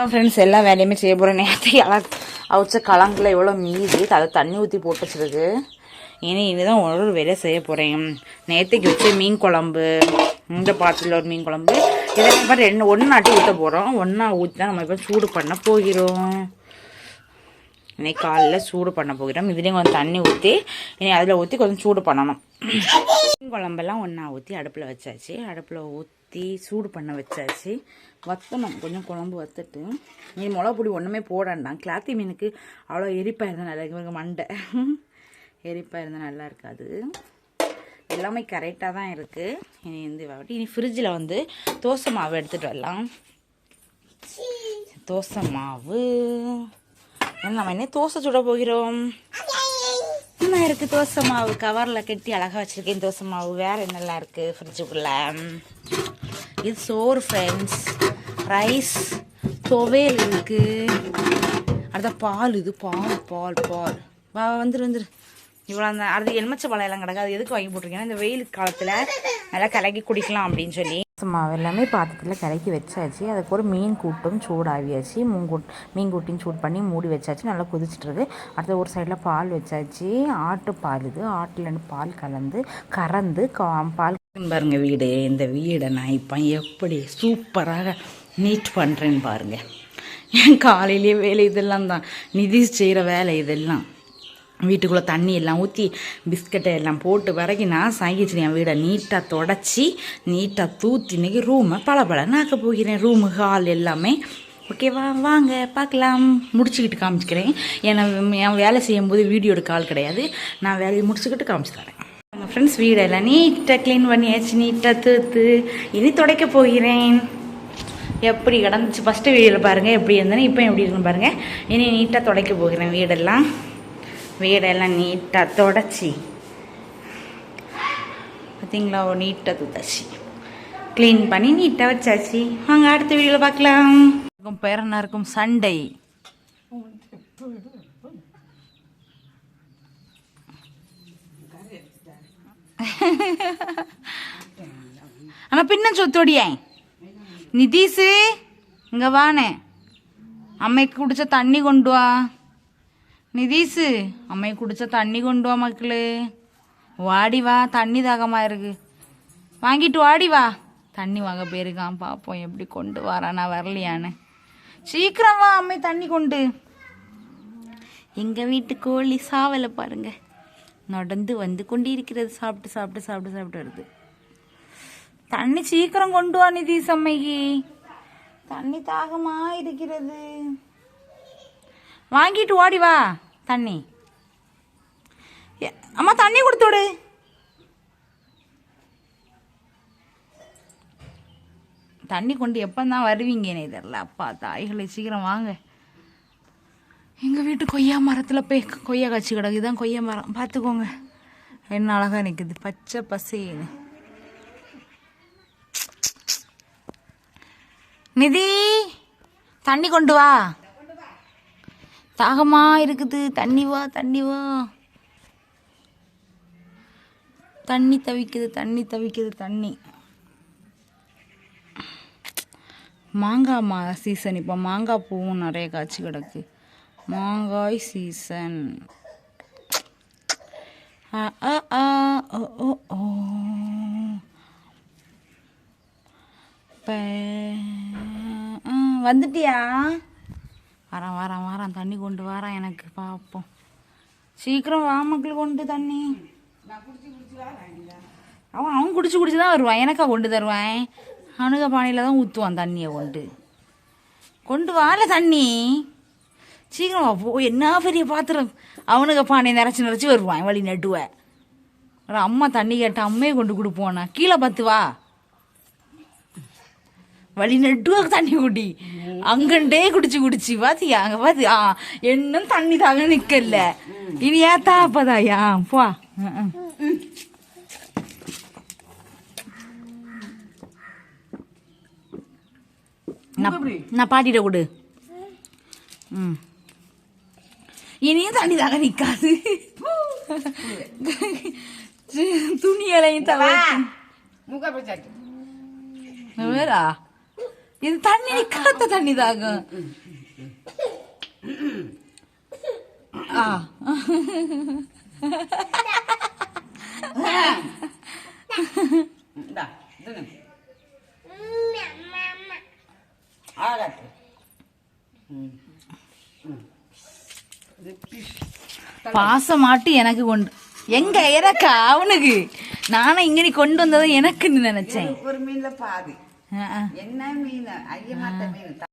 Friends எல்லா வேலையுமே செய்ய போகிறேன். நேற்று அவிச்ச கலங்கில் எவ்வளோ மீதி அதை தண்ணி ஊற்றி போட்டு வச்சிருக்கு. இனிதான் ஒரு வேலையை செய்ய போகிறேன். நேற்றுக்கு வச்சு மீன் குழம்பு, இந்த பாத்திரத்தில் ஒரு மீன் குழம்பு, இதெல்லாம் மாதிரி ஒன்றாட்டி ஊற்ற போகிறோம். ஒன்றா ஊற்றி தான் நம்ம இப்போ சூடு பண்ண போகிறோம். இன்னைக்கு காலையில் சூடு பண்ண போகிறோம். இதுலேயும் கொஞ்சம் தண்ணி ஊற்றி இனி அதில் ஊற்றி கொஞ்சம் சூடு பண்ணணும். மீன் குழம்பெல்லாம் ஒன்றா ஊற்றி அடுப்பில் வச்சாச்சு. அடுப்பில் ஊற்றி சூடு பண்ண வச்சாச்சு. வற்றணும், கொஞ்சம் குழம்பு வற்றுட்டு நீ மிளகா பொடி ஒன்றுமே போடாண்டாம். கிளாத்தி மீனுக்கு அவ்வளோ எரிப்பாக இருந்தால் நல்லா இருக்கு. மண்டை எரிப்பாக இருந்தால் நல்லா இருக்காது. எல்லாமே கரெக்டாக தான் இருக்குது. இனி ஃப்ரிட்ஜில் தோசை மாவு எடுத்துகிட்டு வரலாம். தோசை மாவு நம்ம என்ன தோசை சுட போகிறோம். என்ன இருக்குது தோசை மாவு கவரில் கட்டி அழகாக வச்சுருக்கேன். தோசை மாவு வேறு என்னெல்லாம் இருக்குது ஃப்ரிட்ஜுக்குள்ளே. இது சோறு ஃப்ரெண்ட்ஸ், ரைஸ், துவையல் இருக்குது. அடுத்த பால், இது பால் பால் பால் வா வந்துரு இவ்வளோ. அந்த அடுத்து எலுமிச்சை பழம் எல்லாம் கிடக்கு. அது எதுக்கு வாங்கி போட்டிருக்கேன்னா இந்த வெயில் காலத்தில் நல்லா கலக்கி குடிக்கலாம் அப்படின்னு சொல்லி. மாவு எல்லாமே பாத்திரத்தில் கலக்கி வச்சாச்சு. அதுக்கு ஒரு மீன் கூட்டும் சூடாகியாச்சு. மீன் கூட்டையும் சூடு பண்ணி மூடி வச்சாச்சு. நல்லா கொதிச்சிட்ருக்கு. அடுத்த ஒரு சைடில் பால் வச்சாச்சு. ஆட்டு பால், இது ஆட்டுலேருந்து பால் கறந்து பால் பாருங்க. வீடு, இந்த வீடை நான் இப்போ எப்படி சூப்பராக நீட் பண்ணுறேன்னு பாருங்கள். என் காலையிலேயே வேலை இதெல்லாம் தான் நிதிஷ் செய்கிற வேலை. இதெல்லாம் வீட்டுக்குள்ளே தண்ணி எல்லாம் ஊற்றி பிஸ்கட்டை எல்லாம் போட்டு வரைக்கும் நான் சாங்கிச்சிருக்கேன். என் வீடை நீட்டாக தொடச்சி நீட்டாக தூத்தி இன்றைக்கி ரூமை பளபளன்னு ஆக்க போகிறேன். ரூமு, ஹால் எல்லாமே ஓகேவா. வாங்க பார்க்கலாம். முடிச்சுக்கிட்டு காமிச்சிக்கிறேன். என் வேலை செய்யும்போது வீடியோ எடுக்க ஆள் கிடையாது. நான் வேலையை முடிச்சுக்கிட்டு காமிச்சு தரேன். எங்கள் ஃப்ரெண்ட்ஸ் வீடெல்லாம் நீட்டாக க்ளீன் பண்ணியாச்சு. நீட்டாக தூத்து இனி துடைக்க போகிறேன். எப்படி கிடந்துச்சு ஃபஸ்ட்டு வீடியோவில் பாருங்கள் எப்படி இருந்தேன்னு, இப்போ எப்படி இருக்குன்னு பாருங்கள். இனி நீட்டாக துடைக்க போகிறேன். வீடெல்லாம் நீட்டாக தொடச்சி பார்த்தீங்களா, நீட்டாக தூத்தாச்சு, க்ளீன் பண்ணி நீட்டாக வச்சாச்சு. வாங்க அடுத்த வீடியோவில் பார்க்கலாம். பேரனாருக்கும் சண்டை. ஆனால் பின்ன சொத்தோடியே நிதிஷு இங்கே வானே, அம்மைக்கு குடிச்ச தண்ணி கொண்டு வா. நிதிஷு அம்மைக்கு குடிச்ச தண்ணி கொண்டு வா மக்களே. வாடி வா, தண்ணி தாகமாக இருக்கு. வாங்கிட்டு வாடி வா. தண்ணி வாங்க போயிருக்கான். பார்ப்போம் எப்படி கொண்டு வரானா வரலையான்னு. சீக்கிரம் வா அம்மை தண்ணி கொண்டு. எங்கள் வீட்டு கோழி சாவலை பாருங்க, நடந்து வந்து கொண்டு இருக்கிறது. சாப்பிட்டு சாப்பிட்டு சாப்பிட்டு சாப்பிட்டு வருது. தண்ணி சீக்கிரம் கொண்டு வா நிதிஷ், அம்மைக்கு தண்ணி தாகமா இருக்கிறது. வாங்கிட்டு ஓடி வா தண்ணி. அம்மா தண்ணி கொடுத்துடு. தண்ணி கொண்டு எப்போ தான் வருவீங்கன்னு தெரியல. அப்பா தாய்களை சீக்கிரம் வாங்க. எங்கள் வீட்டு கொய்யா மரத்தில் போய் கொய்யா காய்ச்சி கிடக்கு. இதுதான் கொய்யா மரம், பார்த்துக்கோங்க என்ன அழகாக நிற்குது, பச்சை பசேன்னு. நிதி தண்ணி கொண்டு வா, தாகமா இருக்குது. தண்ணி வா தண்ணி வா. தண்ணி தவிக்குது தண்ணி தவிக்குது தண்ணி. மாங்காய் சீசன். இப்போ மாங்காய் பூவும் நிறைய காய்ச்சி கிடக்கு. மாங்காய் சீசன். வந்துட்டியா? வரேன் தண்ணி கொண்டு வரேன் எனக்கு. பார்ப்போம், சீக்கிரம் வா மக்கள் கொண்டு தண்ணி. அவன் குடிச்சு தான் வருவான். எனக்கா கொண்டு தருவான். அவனுக்கு பானையில் தான் ஊற்றுவான் தண்ணியை. கொண்டு வாழ தண்ணி சீக்கிரம் வா. போ, என்ன பெரிய பாத்திரம். அவனுக்கு பானை நிறச்சி வருவான் வழி நட்டுவேன். அம்மா தண்ணி கேட்ட அம்மையை கொண்டு கொடுப்போனா. கீழே பார்த்து வா, வழி நட்டுவா தண்ணி குடி. அங்கண்டே குடிச்சு பாத்தியா, அங்க பாத்து இன்னும் தண்ணி தாங்க நிக்கல. இனி ஏத்தா அப்பதாயா போ. நான் பாட்டிட்ட கொடு. இனியும் தண்ணி தாங்க நிக்காது. துணியலையும் தவிர வேறா இது தண்ணி நிக்காத தண்ணி தாகும். பாசமாட்டி எனக்கு கொண்டு எங்க எனக்கா அவனுக்கு நானும் இங்க நீ கொண்டு வந்ததை எனக்குன்னு நினைச்சேன். ஒரு மீன்ல பாதி என்ன மீன் ஐயமாட்ட மீன்